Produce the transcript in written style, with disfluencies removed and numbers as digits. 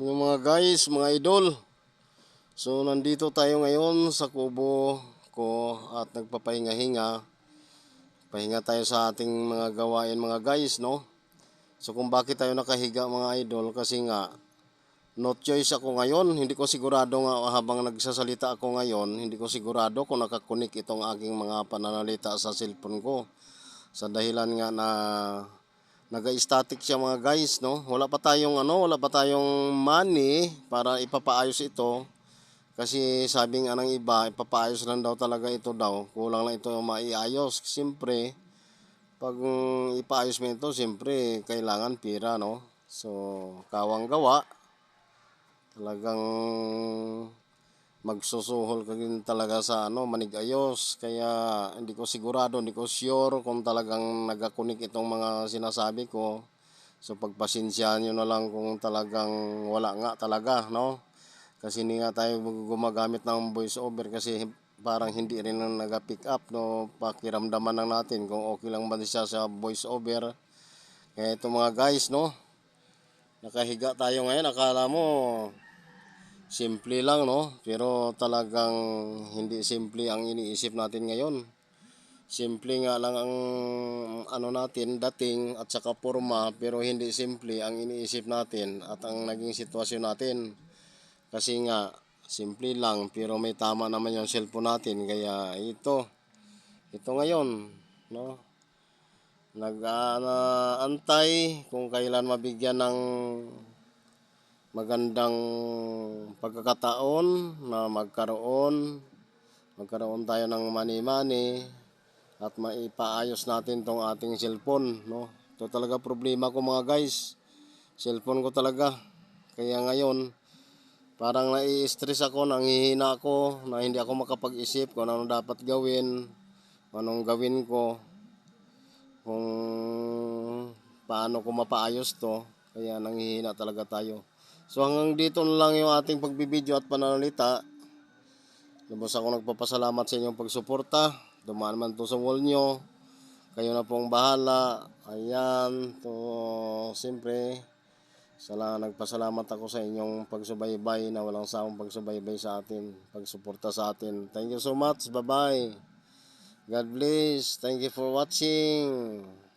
Yung mga guys, mga idol. So nandito tayo ngayon sa kubo ko at nagpapahinga-hinga. Pahinga tayo sa ating mga gawain mga guys, no? So kung bakit tayo nakahiga mga idol, kasi nga no choice ako ngayon. Hindi ko sigurado nga habang nagsasalita ako ngayon, hindi ko sigurado kung nakakunik itong aking mga pananalita sa cellphone ko. Sa dahilan nga na naga-static siya mga guys, no? Wala pa tayong money para ipapaayos ito. Kasi sabi nga ng iba, ipapaayos lang daw talaga ito daw. Kulang lang ito maiayos. Siyempre, pag ipaayos mo ito, siyempre, kailangan pira, no? So, kawang gawa. Talagang magsusuhol ka din talaga sa manigayos. Kaya hindi ko sigurado, hindi ko sure kung talagang nagakunik itong mga sinasabi ko. So pagpasensyahan nyo na lang kung talagang wala nga talaga, no? Kasi hindi nga tayo gumagamit ng voice over kasi parang hindi rin nag-pick up, no? Pakiramdaman lang natin kung okay lang ba siya sa voice over. Kaya ito mga guys, no? Nakahiga tayo ngayon, akala mo simple lang, no? Pero talagang hindi simple ang iniisip natin ngayon. Simple nga lang ang natin, dating at saka forma, pero hindi simple ang iniisip natin at ang naging sitwasyon natin. Kasi nga, simple lang, pero may tama naman yung cellphone natin. Kaya ito ngayon, no? Nag-aantay kung kailan mabigyan ng magandang pagkakataon na magkaroon tayo ng money at maipaayos natin tong ating cellphone, no? Ito talaga problema ko mga guys, cellphone ko talaga. Kaya ngayon parang nai-stress ako, nanghihina ako na hindi ako makapag-isip kung ano dapat gawin, anong gawin ko, kung paano ko mapaayos to. Kaya nanghihina talaga tayo. So hanggang dito na lang yung ating pagbibideo at pananalita. Lubos ako nagpapasalamat sa inyong pagsuporta. Dumaan man to sa wall nyo, kayo na pong bahala. Ayan, siyempre nagpasalamat ako sa inyong pagsubaybay na walang sawang pagsubaybay sa atin, pagsuporta sa atin. Thank you so much. Bye bye. God bless. Thank you for watching.